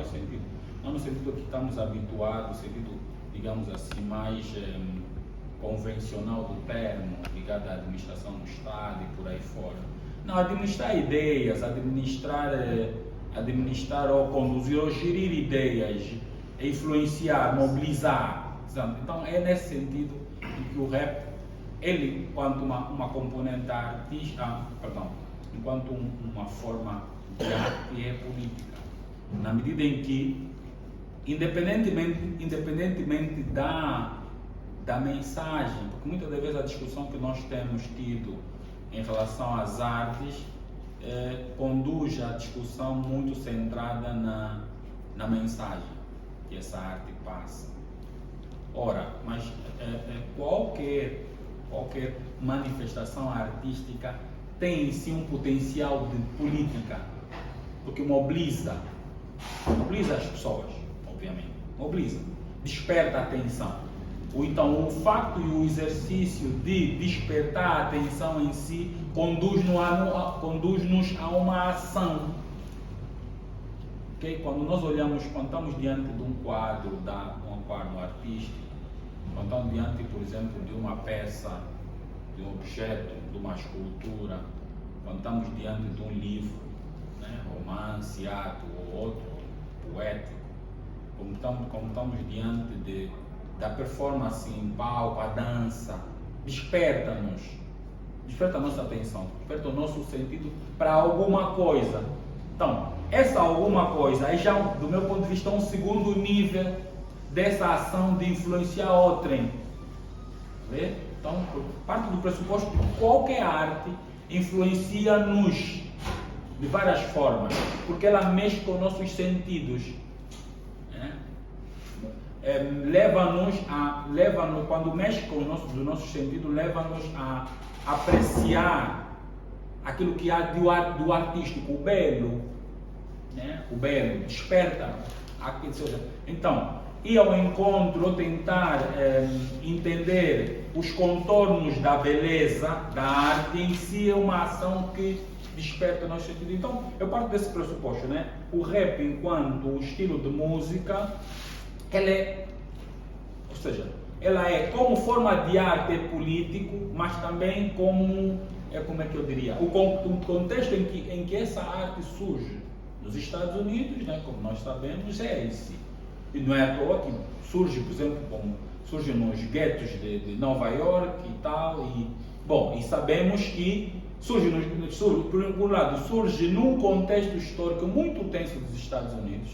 faz sentido. Não no sentido que estamos habituados, no sentido, digamos assim, mais convencional do termo, ligado à administração do Estado e por aí fora. Não, administrar ideias, administrar ou conduzir ou gerir ideias, influenciar, mobilizar. Então é nesse sentido que o rap, ele, enquanto uma componente artística, enquanto uma forma de arte, é política. Na medida em que, independentemente da mensagem, porque muitas das vezes a discussão que nós temos tido em relação às artes conduz a discussão muito centrada na mensagem que essa arte passa. Ora, mas qualquer manifestação artística tem em si um potencial de política, porque mobiliza as pessoas, obviamente, desperta a atenção. Então, o facto e o exercício de despertar a atenção em si conduz-nos a uma ação. Okay? Quando estamos diante de um quadro, um quadro artístico, quando estamos diante, por exemplo, de uma peça, de um objeto, de uma escultura, quando estamos diante de um livro, né, romance, ato ou outro, poético, como estamos diante da performance em palco, a dança, desperta a nossa atenção, desperta o nosso sentido para alguma coisa. Então, essa alguma coisa é já, do meu ponto de vista, um segundo nível dessa ação de influenciar outrem. Vê? Então, parte do pressuposto que qualquer arte influencia-nos de várias formas, porque ela mexe com nossos sentidos. Quando mexe com os nossos sentidos, leva-nos a apreciar aquilo que há do artístico, o belo, né? O belo desperta. Então, ir ao encontro ou tentar entender os contornos da beleza da arte em si é uma ação que desperta o nosso sentido. Então, eu parto desse pressuposto, né? O rap, enquanto estilo de música, ela é como forma de arte político, mas também como é que eu diria, o contexto em que essa arte surge nos Estados Unidos, né, como nós sabemos, é esse. E não é à toa que surge, por exemplo, como surge nos guetos de Nova York e tal, e sabemos que por um lado, surge num contexto histórico muito tenso dos Estados Unidos,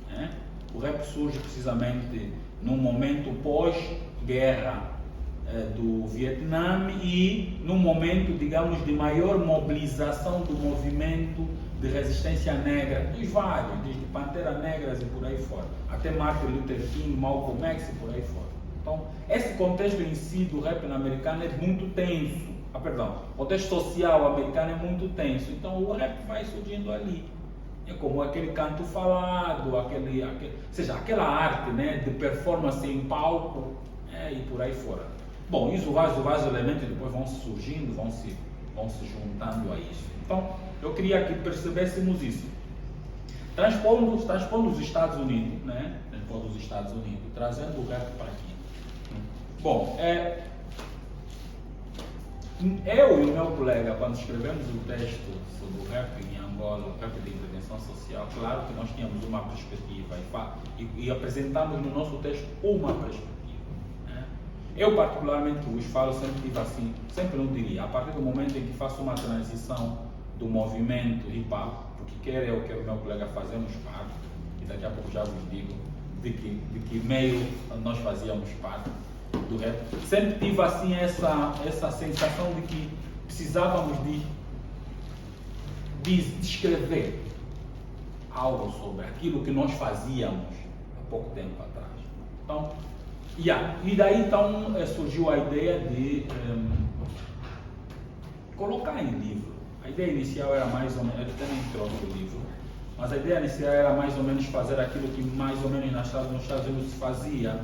né? O rap surge precisamente num momento pós-guerra do Vietnã e num momento, digamos, de maior mobilização do movimento de resistência negra, dos vários, desde Pantera Negras e por aí fora, até Martin Luther King, Malcolm X e por aí fora. Então, esse contexto em si do rap americano é muito tenso. O contexto social americano é muito tenso. Então, o rap vai surgindo ali. É como aquele canto falado, aquela arte, né, de performance em palco, e por aí fora. Bom, isso vários elementos depois vão surgindo, vão se juntando a isso. Então, eu queria que percebêssemos isso. Transpondo os Estados Unidos, né? Trazendo o rap para aqui. Bom, eu e o meu colega, quando escrevemos o texto sobre o rap em Angola, o rap de intervenção social, claro que nós tínhamos uma perspectiva e apresentamos no nosso texto uma perspectiva. Né? Eu, particularmente, que os falo, sempre tive assim, sempre não diria, a partir do momento em que faço uma transição do movimento hip-hop, porque quer eu, quer o meu colega fazemos parte, e daqui a pouco já vos digo de que meio nós fazíamos parte do rap. Sempre tive assim essa sensação de que precisávamos de descrever algo sobre aquilo que nós fazíamos há pouco tempo atrás. Então, e daí então surgiu a ideia de colocar em livro. A ideia inicial era mais ou menos, eu também trouxe o livro, mas a ideia inicial era mais ou menos fazer aquilo que mais ou menos nos Estados Unidos se fazia,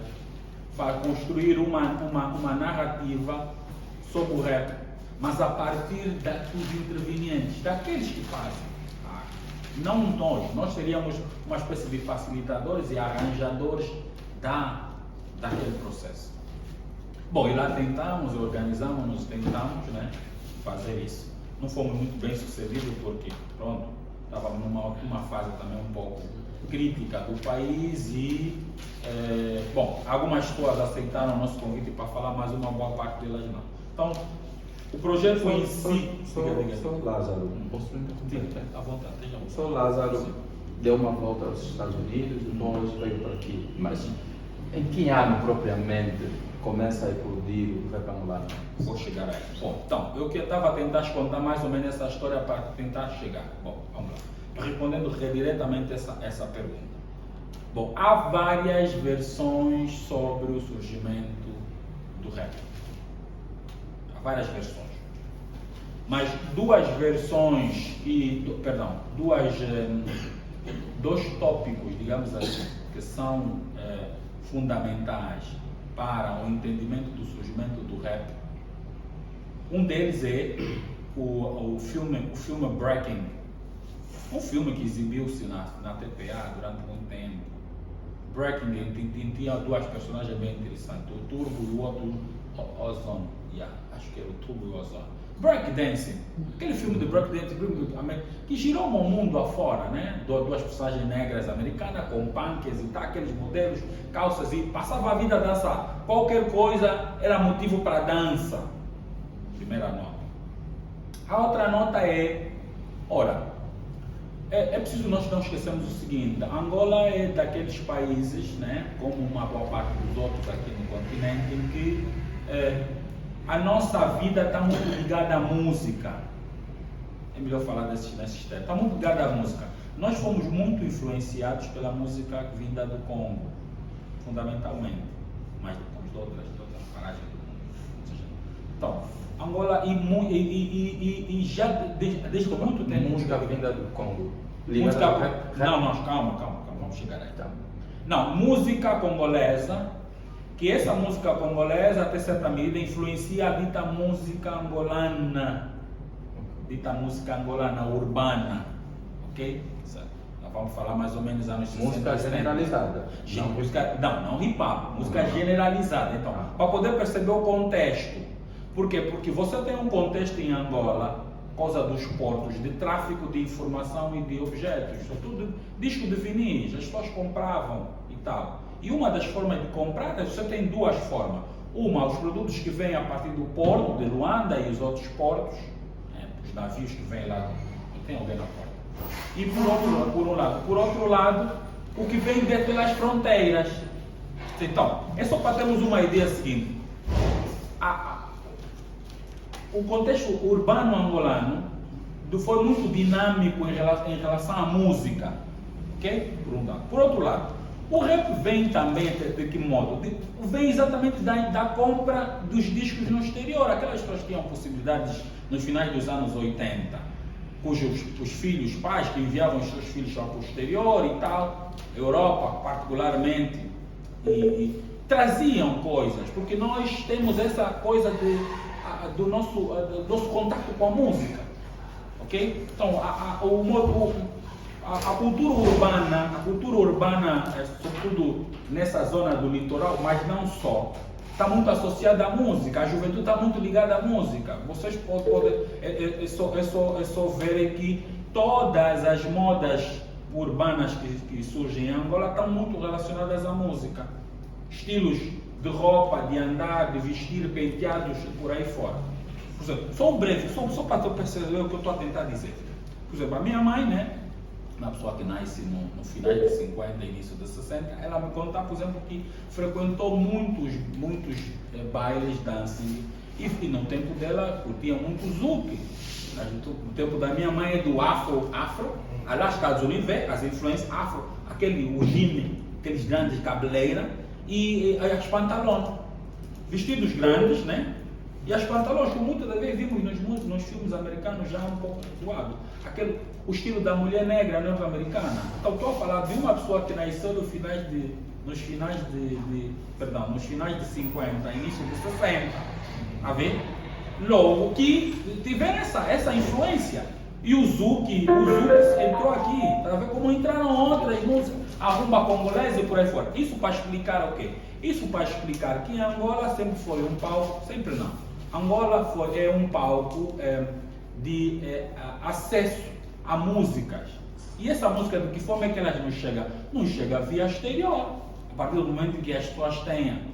para construir uma narrativa sobre o rap, mas a partir dos intervenientes, daqueles que fazem. Não nós seríamos uma espécie de facilitadores e arranjadores daquele processo. Bom, e lá organizamos, tentamos, né, fazer isso. Não fomos muito bem sucedidos porque, pronto, estávamos numa fase também um pouco crítica do país e, bom, algumas pessoas aceitaram o nosso convite para falar, mas uma boa parte delas não. Então, o projeto foi em si... Só Lázaro, posso Sim, à vontade, esteja à vontade. Só Lázaro deu uma volta aos Estados Unidos, depois veio para aqui. Mas em que ano propriamente começa a eclodir o rap angolano? Vou chegar aí. Bom, então, eu que estava a tentar contar mais ou menos essa história para tentar chegar. Bom, vamos lá. Respondendo diretamente essa pergunta. Bom, há várias versões sobre o surgimento do rap. Há várias versões. Mas duas versões dois tópicos, digamos assim, que são fundamentais para o entendimento do surgimento do rap. Um deles é o filme Breaking, um filme que exibiu-se na TPA durante muito tempo. Breaking tinha duas personagens bem interessantes, o Turbo e o outro Ozone. Acho que era o Turbo e o Ozone. Breakdancing, aquele filme de breakdancing que girou o mundo afora, né? Duas personagens negras americanas com punks e tal, aqueles modelos, calças, e passava a vida a dançar. Qualquer coisa era motivo para dança. Primeira nota. A outra nota é, é preciso nós não esquecermos o seguinte: Angola é daqueles países, né, como uma boa parte dos outros aqui no continente, em que a nossa vida está muito ligada à música. É melhor falar nesses termos. Está muito ligada à música. Nós fomos muito influenciados pela música vinda do Congo, fundamentalmente, mas depois de outras paragens do mundo. Então, Angola e já desde muito tempo. Música vinda do Congo. Não, calma, vamos chegar aí. Tá. Não, música congolesa. Que essa música congolesa, até certa medida, influencia a dita música angolana urbana, ok? Nós vamos falar mais ou menos anos 60. Música generalizada. Não hip hop, música generalizada. Então, para poder perceber o contexto. Por quê? Porque você tem um contexto em Angola, por causa dos portos de tráfico de informação e de objetos, sobretudo disco de vinis, as pessoas compravam e tal. E uma das formas de comprar, você tem duas formas. Uma, os produtos que vêm a partir do porto de Luanda e os outros portos, né, os navios que vêm lá, tem alguém na porta. E por outro lado, o que vem dentro das fronteiras. Então, é só para termos uma ideia seguinte. O contexto urbano angolano foi muito dinâmico em relação à música. Ok? Por outro lado, o rap vem também, de que modo? Vem exatamente da compra dos discos no exterior. Aquelas pessoas que tinham possibilidades nos finais dos anos 80, cujos os pais que enviavam os seus filhos para o exterior e tal, Europa particularmente, e traziam coisas, porque nós temos essa coisa do nosso contato com a música. Ok? Então, a cultura urbana, sobretudo nessa zona do litoral, mas não só, está muito associada à música. A juventude está muito ligada à música. Vocês podem é só verem que todas as modas urbanas que surgem em Angola estão muito relacionadas à música. Estilos de roupa, de andar, de vestir, penteados, por aí fora. Por exemplo, só para tu perceber o que eu estou a tentar dizer. Por exemplo, a minha mãe, né? Uma pessoa que nasce no final de 50 início de 60, ela me conta, por exemplo, que frequentou muitos bailes, dancing, e no tempo dela curtia muito zouk. No tempo da minha mãe é do afro, lá nos Estados Unidos vê as influências afro, o gine, aqueles grandes cabeleiras, e as pantalões, vestidos grandes, né? E as pantalões, que muitas das vezes vimos nos filmes americanos já um pouco zoado. O estilo da mulher negra norte-americana. Então estou a falar de uma pessoa que nasceu nos finais de 50, início de 60. A ver? Logo que tiveram essa influência. E o Zuki entrou aqui, tá vendo como entraram outras músicas, a rumba congolesa e por aí fora. Isso para explicar o quê? Isso para explicar que Angola sempre foi um palco, sempre não. Angola é um palco de acesso a músicas. E essa música, de que forma é que elas nos chegam? Nos chega via exterior. A partir do momento em que as pessoas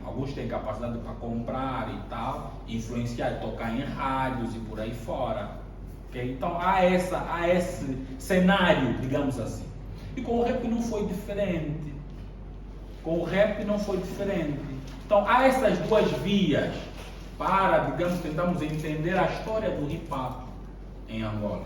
alguns têm capacidade para comprar e tal, influenciar e tocar em rádios e por aí fora. Okay? Então há esse cenário, digamos assim. E com o rap não foi diferente. Então há essas duas vias para, digamos, tentarmos entender a história do hip hop em Angola.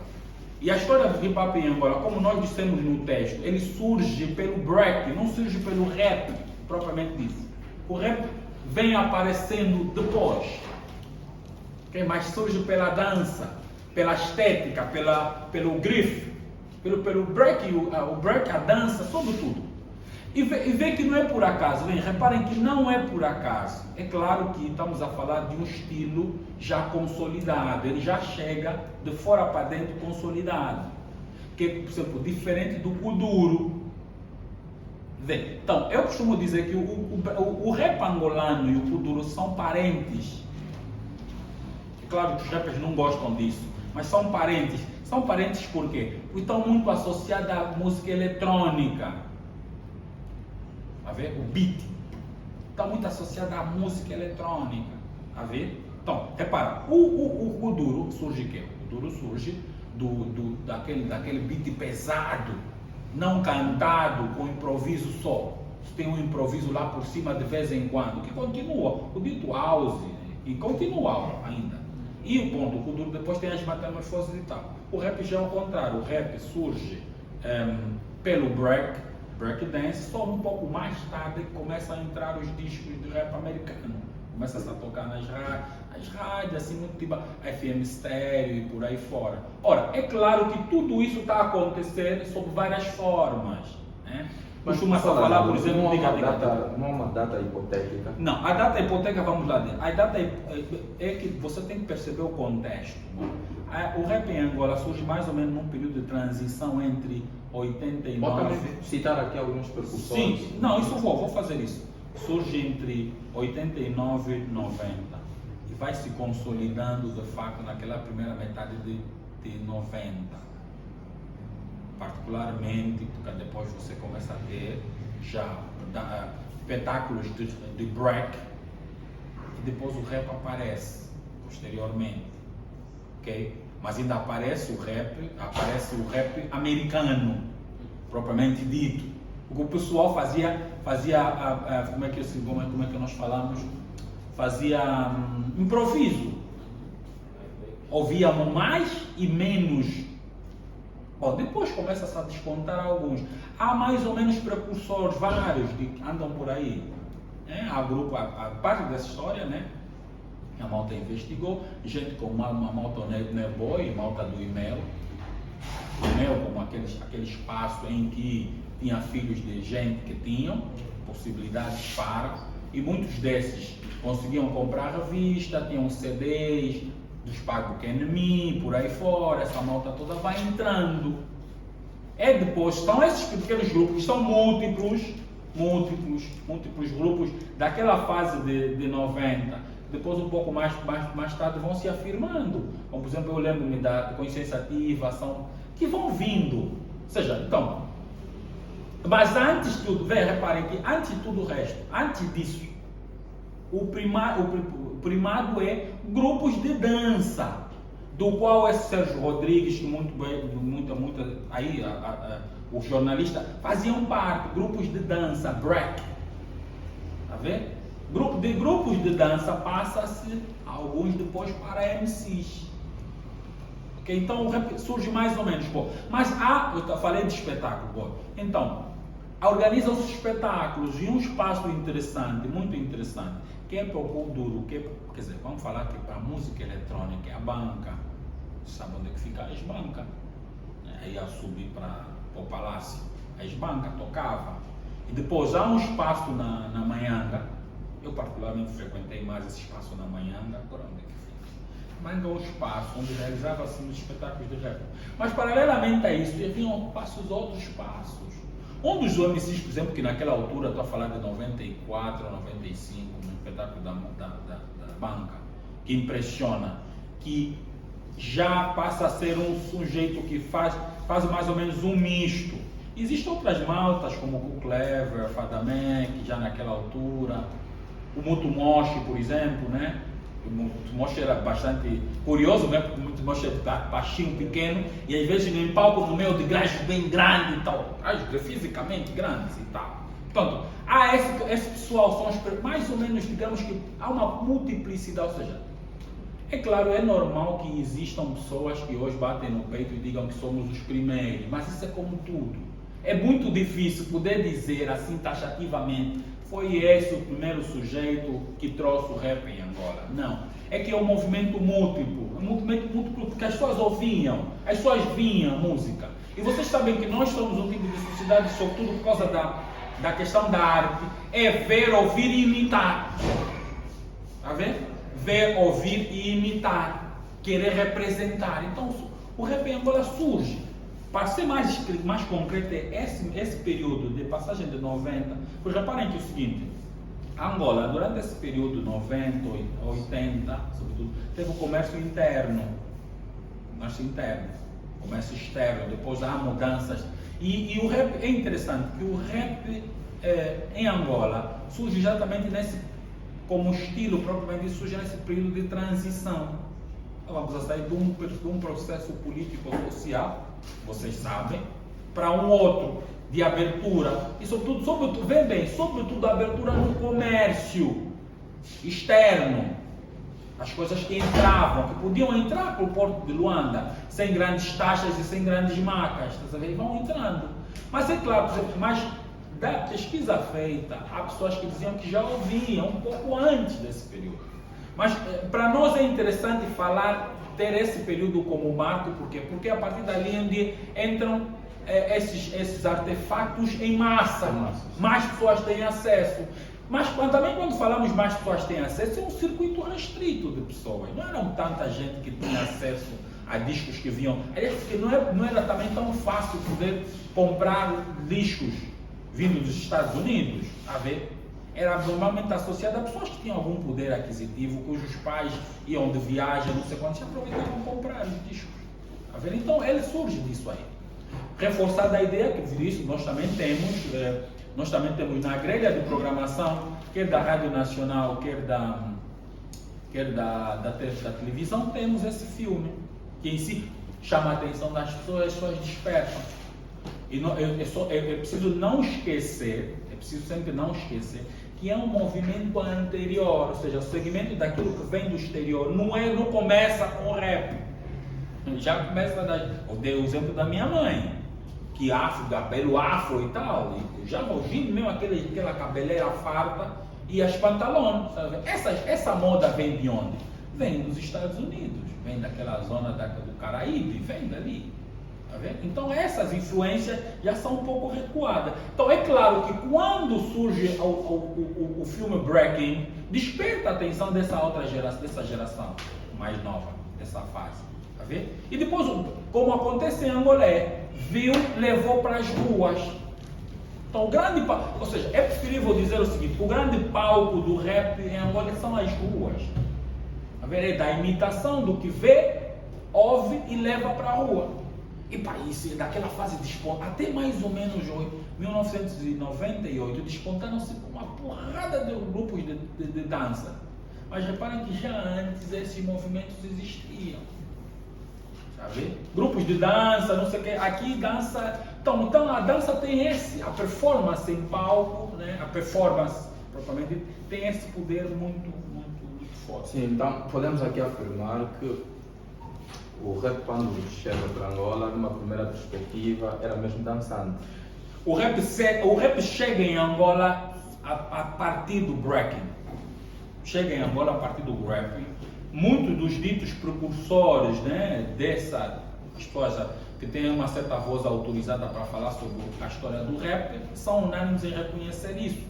E a história do hip hop em Angola, como nós dissemos no texto, ele surge pelo break, não surge pelo rap, propriamente dito. O rap vem aparecendo depois, okay? Mas surge pela dança, pela estética, pelo grife, pelo break, o break, a dança, sobretudo. E vê que não é por acaso, reparem que não é por acaso. É claro que estamos a falar de um estilo já consolidado, ele já chega de fora para dentro consolidado. Que é, por exemplo, diferente do kuduro. Então, eu costumo dizer que o rap angolano e o kuduro são parentes. É claro que os rappers não gostam disso, mas são parentes. São parentes por quê? Porque estão muito associados à música eletrônica. A ver? O beat está muito associado à música eletrônica. A ver? Então, repara, o kuduro surge o quê? O kuduro surge daquele beat pesado, não cantado, com improviso só. Tem um improviso lá por cima de vez em quando, que continua, o dito house, e continua ainda. E o ponto, o kuduro depois tem as metamorfoses e tal. O rap já é ao contrário, o rap surge pelo breakdance, só um pouco mais tarde começa a entrar os discos de rap americano. Começa a tocar nas rádios, assim, muito tipo FM estéreo e por aí fora. Ora, é claro que tudo isso está a acontecer sob várias formas, né? Costuma-se falar, por exemplo, não é uma data hipotética. Não, a data hipotética, vamos lá dentro. A data é que você tem que perceber o contexto. O rap em Angola surge mais ou menos num período de transição entre 89... Pode citar aqui alguns precursores? Sim, não, isso vou fazer isso. Surge entre 89 e 90 e vai se consolidando de facto naquela primeira metade de 90. Particularmente porque depois você começa a ter já espetáculos de break e depois o rap aparece posteriormente, ok? Mas ainda aparece o rap americano, propriamente dito. Porque o pessoal fazia como é que nós falamos? Fazia improviso. Ouvíamos mais e menos. Bom, depois começa-se a descontar alguns. Há mais ou menos precursores, vários, que andam por aí. A parte dessa história, né? A malta investigou, gente como uma malta Neboy, malta do e-mail, como aquele espaço em que tinha filhos de gente que tinham possibilidades para, e muitos desses conseguiam comprar revista, tinham CDs dos Pago Kenemi, por aí fora, essa malta toda vai entrando. Depois estão esses pequenos grupos, que são múltiplos grupos daquela fase de 90. Depois, um pouco mais tarde, vão se afirmando. Como, por exemplo, eu lembro-me da Consciência Ativa, que vão vindo. Ou seja, então, mas antes de tudo, reparem que antes de tudo o resto, antes disso, o primado é grupos de dança, do qual esse Sérgio Rodrigues, que aí os jornalistas faziam parte, grupos de dança, break. Tá vendo? De grupos de dança passa-se alguns depois para MCs. Okay? Então surge mais ou menos. Mas eu falei de espetáculo. Então, organizam-se espetáculos e um espaço interessante, muito interessante, que é para o kuduro, quer dizer, vamos falar que para a música eletrônica é a banca. Sabe onde é que fica a banca? Aí ia subir para o palácio. A banca tocava. E depois há um espaço na Manhanga. Eu particularmente frequentei mais esse espaço na Manhanga. Agora onde é que fica? Manga ao Espaço, onde realizava-se os espetáculos de rap. Mas paralelamente a isso, haviam outros passos. Um dos MCs, por exemplo, que naquela altura, estou a falar de 94, 95, no espetáculo da banca, que impressiona, que já passa a ser um sujeito que faz mais ou menos um misto. Existem outras maltas, como o Clever, Fadaman, que já naquela altura, o Mutu Moshi, por exemplo, né? O Mutu Moshi era bastante curioso, né? Porque o Mutu Moshi é baixinho, pequeno, e às vezes em palco no meio de grades bem grandes e tal, fisicamente grandes e tal. Portanto, há esse pessoal, são mais ou menos, digamos que há uma multiplicidade, ou seja, é claro, é normal que existam pessoas que hoje batem no peito e digam que somos os primeiros, mas isso é como tudo. É muito difícil poder dizer assim taxativamente, foi esse o primeiro sujeito que trouxe o rap em Angola. Não. É que é um movimento múltiplo porque as pessoas ouviam, as pessoas vinham música. E vocês sabem que nós somos um tipo de sociedade, sobretudo por causa da questão da arte, é ver, ouvir e imitar. Está vendo? Ver, ouvir e imitar. Querer representar. Então, o rap em Angola surge. Para ser mais concreto, esse período de passagem de 90, pois reparem que é o seguinte, Angola, durante esse período 90, 80, sobretudo, teve o comércio interno, comércio externo, depois há mudanças. E o rap, é interessante que o rap em Angola surge exatamente como estilo propriamente, surge nesse período de transição. Vamos a sair de um processo político-social, vocês sabem, para um outro de abertura, e sobretudo a abertura no comércio externo, as coisas que entravam, que podiam entrar para o Porto de Luanda, sem grandes taxas e sem grandes macas, vão entrando. Mas é claro, por exemplo, mas da pesquisa feita, há pessoas que diziam que já ouviam um pouco antes desse período. Mas para nós é interessante ter esse período como marco, por quê? Porque é a partir dali onde entram esses artefatos em massa, mais pessoas têm acesso. Mas também quando falamos mais pessoas têm acesso, é um circuito restrito de pessoas. Não eram tanta gente que tinha acesso a discos que vinham. Porque não era também tão fácil poder comprar discos vindos dos Estados Unidos, a ver? Era normalmente associada a pessoas que tinham algum poder aquisitivo, cujos pais iam de viagem, não sei quantos, e aproveitavam comprar os discos. A ver? Então ele surge disso aí. Reforçada a ideia que disso, nós também temos na grelha de programação, quer da Rádio Nacional, quer da televisão, temos esse filme, que em si chama a atenção das pessoas, as pessoas despertam. E é preciso não esquecer, sempre não esquecer, que é um movimento anterior, ou seja, o segmento daquilo que vem do exterior, não começa com o rap. Já começa, eu dei o exemplo da minha mãe, que cabelo afro e tal, e já ouvindo mesmo aquela cabeleira farta e as pantalones, sabe? Essa moda vem de onde? Vem dos Estados Unidos, vem daquela zona do Caraíbe, vem dali. Então essas influências já são um pouco recuadas. Então é claro que quando surge o filme Breaking, desperta a atenção dessa geração mais nova, dessa fase. Tá vendo? E depois, como acontece em Angola, levou para as ruas. Então ou seja, é preferível dizer o seguinte, o grande palco do rap em Angola são as ruas. Tá vendo? É da imitação do que vê, ouve e leva para a rua. E para isso, daquela fase até mais ou menos 1998, despontaram-se uma porrada de grupos de dança. Mas reparem que já antes esses movimentos existiam. Sabe? Grupos de dança, não sei o que, aqui dança. Então a dança tem a performance em palco, né? A performance propriamente tem esse poder muito forte. Sim, então podemos aqui afirmar que o rap, quando chega para Angola, numa primeira perspectiva, era mesmo dançante. O rap chega em Angola a partir do breaking. Chega em Angola a partir do breaking. Muitos dos ditos precursores, né, dessa história, que tem uma certa voz autorizada para falar sobre a história do rap, são unânimes em reconhecer isso.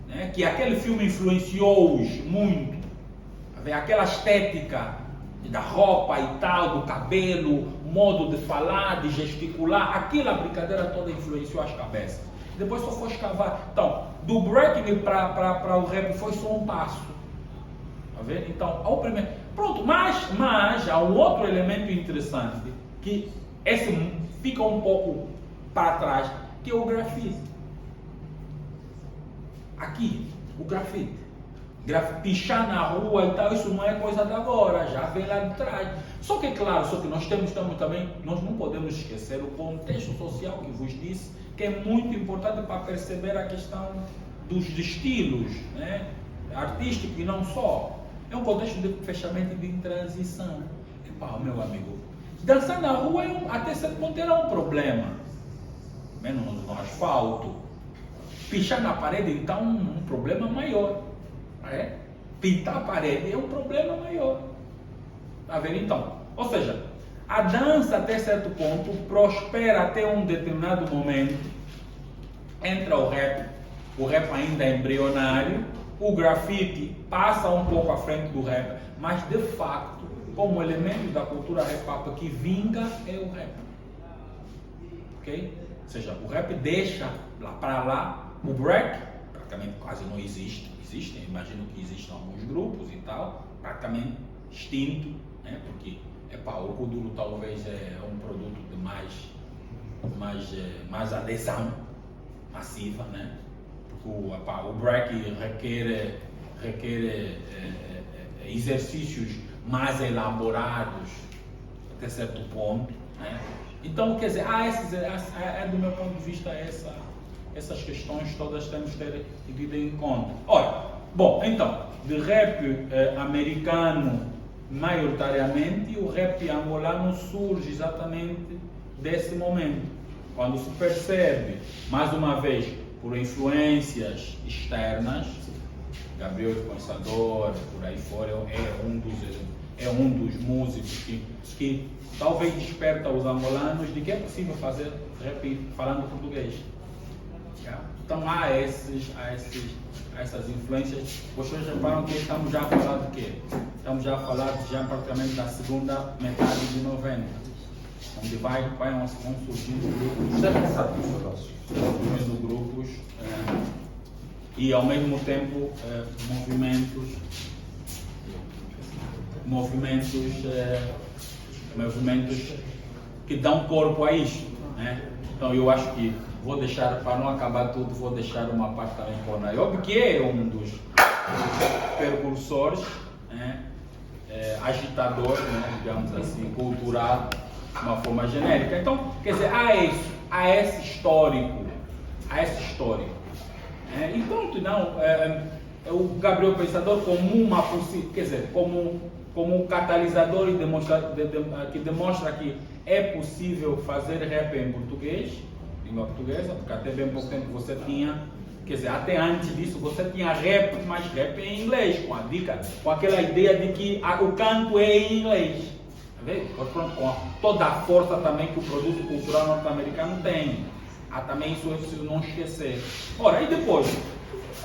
Né? Que aquele filme influenciou-os muito. Aquela estética da roupa e tal, do cabelo, modo de falar, de gesticular, aquela brincadeira toda influenciou as cabeças. Depois só foi escavar. Então, do breaking para o rap foi só um passo. Tá vendo? Então, ao primeiro. Pronto, mas há um outro elemento interessante, que esse fica um pouco para trás, que é o grafite. Aqui, o grafite. Pichar na rua e tal, isso não é coisa de agora, já vem lá de trás. Só que, claro, nós temos também, nós não podemos esquecer o contexto social que vos disse, que é muito importante para perceber a questão dos estilos, né? Artístico e não só. É um contexto de fechamento e de transição. Epá, meu amigo, dançar na rua até certo ponto era um problema, menos no asfalto. Pichar na parede, então, um problema maior. É? Pintar a parede é um problema maior. Tá vendo então? Ou seja, a dança até certo ponto prospera até um determinado momento. Entra o rap ainda é embrionário, o grafite passa um pouco à frente do rap, mas de facto, como elemento da cultura rap que vinga é o rap. Ok? Ou seja, o rap deixa lá para lá, o break praticamente quase não existe. Existem, imagino que existem alguns grupos e tal, praticamente extinto, né? Porque o Kuduro talvez é um produto de mais adesão massiva, né? Porque o break requer exercícios mais elaborados até certo ponto, né? Então, quer dizer, do meu ponto de vista, essas questões todas temos que ter tido em conta. Ora, bom, então, de rap americano, maioritariamente, o rap angolano surge exatamente desse momento, quando se percebe, mais uma vez, por influências externas, Gabriel Pensador, por aí fora, é um dos músicos que talvez desperta os angolanos de que é possível fazer rap falando português. Então há essas influências. Vocês reparam que estamos já a falar de quê? Estamos já a falar praticamente da segunda metade de 90, onde vão surgindo grupos e ao mesmo tempo movimentos que dão corpo a isto, né? Então eu acho que vou deixar, para não acabar tudo, vou deixar uma parte também para o Nayob, que é um dos precursores, né? Agitador, né? Digamos assim, cultural, de uma forma genérica. Então, quer dizer, há esse histórico. E pronto, não, o Gabriel Pensador como um catalisador que demonstra que é possível fazer rap em português, língua portuguesa, porque até bem pouco tempo você tinha, quer dizer, até antes disso você tinha rap, mas rap em inglês, com aquela ideia de que o canto é em inglês, tá vendo? Pronto, com toda a força também que o produto cultural norte-americano tem. Há também isso é preciso não esquecer. Ora, e depois,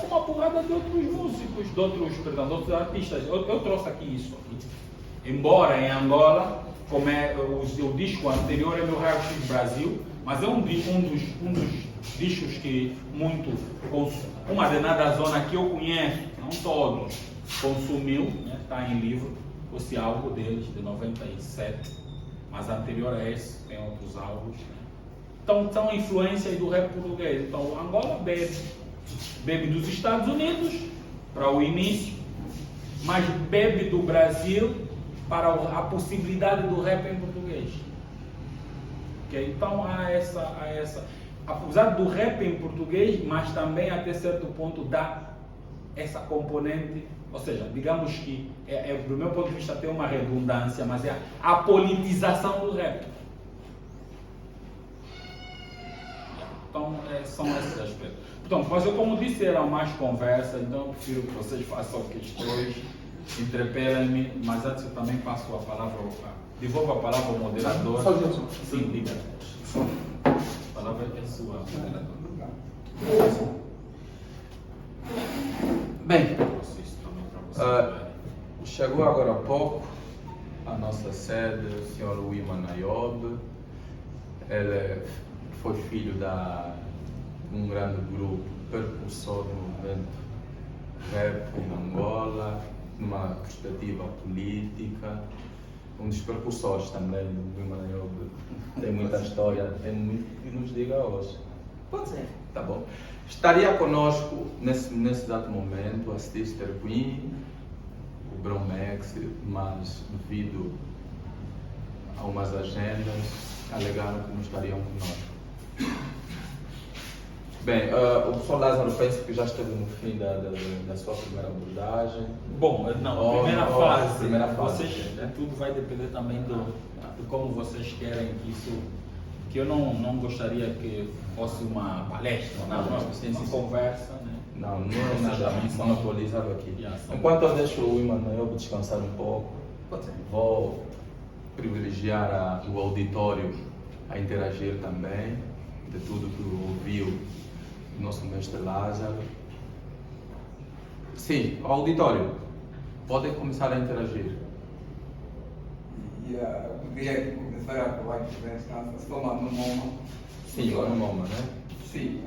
uma porrada de outros músicos, de outros artistas. Eu trouxe aqui isso aqui. Embora em Angola, como o disco anterior é meu Raio X Brasil, mas é um dos discos que uma denada zona que eu conheço, não todos, consumiu, né? Está em livro, esse álbum deles de 97, mas anterior a esse tem outros álbuns, né? Então são influências do rap português. Então Angola bebe dos Estados Unidos para o início, mas bebe do Brasil para a possibilidade do rap em português. Okay? Então há essa, apesar do rap em português, mas também até certo ponto dá essa componente, ou seja, digamos que do meu ponto de vista tem uma redundância, mas é a politização do rap. Então são esses aspectos. Então, mas eu, como disse, era mais conversa, então eu prefiro que vocês façam questões, interpelem-me, mas antes eu também passo a palavra, devolvo a palavra ao moderador. Sim, diga. A palavra é sua, moderador. Bem, chegou agora há pouco a nossa sede o Sr. Wiman Nayob. Ele foi filho de um grande grupo percursor do movimento rap em Angola, numa perspectiva política. Um dos percursores também do Wiman Nayob. Tem muita história, tem muito que nos diga hoje. Pode ser. Tá bom. Estaria conosco nesse exato momento a Sister Queen, o Bromex, mas devido a umas agendas alegaram que não estariam conosco. Bem, o professor Lázaro penso que já esteve no fim da sua primeira abordagem. Bom, não, primeira fase. Vocês, Vocês, tudo vai depender também de como vocês querem que isso. Que eu não gostaria que fosse uma palestra, uma conversa, né? Não é nada monopolizado aqui. Yeah, Enquanto eu deixo o Wiman Nayob descansar um pouco, vou privilegiar o auditório a interagir também de tudo que ouviu o nosso mestre Lázaro. Sim, o auditório, podem começar a interagir. Eu poderia começar a falar que estou no MoMA. Sim, lá no MoMA, né? Sim.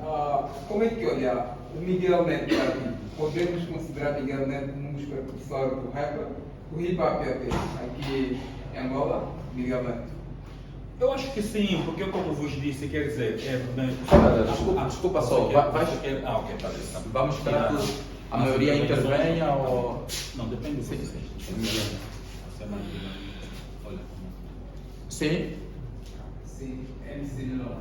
Como é que olha o Miguel Neto para ti? Podemos considerar Miguel Neto um dos precursores do rap? O hip hop aqui em Angola, Miguel Neto? Eu acho que sim, porque eu, como vos disse, quer dizer, Desculpa só, vai. Ok, tá bem. Vamos esperar que a maioria intervenha ou. Não, depende do Sim. Você olha. Sim? Sim, MC Longa.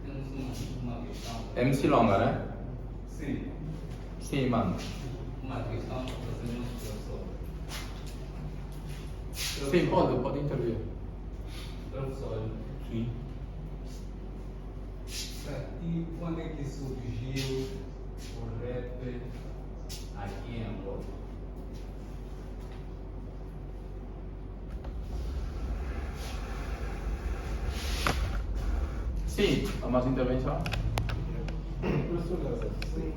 Temos uma questão. MC Longa, né? Sim, Sim, mano. uma questão para fazer um professor. Sim, pode intervir. Professor, Sim. e quando é que surgiu o rap aqui em Angola? Sim, há mais intervenção? Professor Lázaro, sim.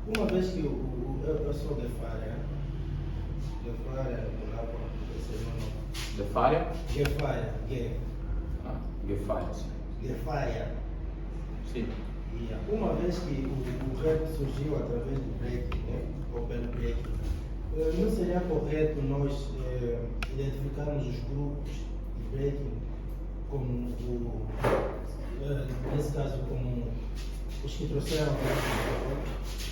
Uma vez que eu sou de Faria, do Lapa, De Faria? Gefaria, Gefaria. Gefaria. Sim. E uma vez que o rap surgiu através do breaking, né? Ou pelo breaking, não seria correto nós identificarmos os grupos de breaking como nesse caso como os que trouxeram a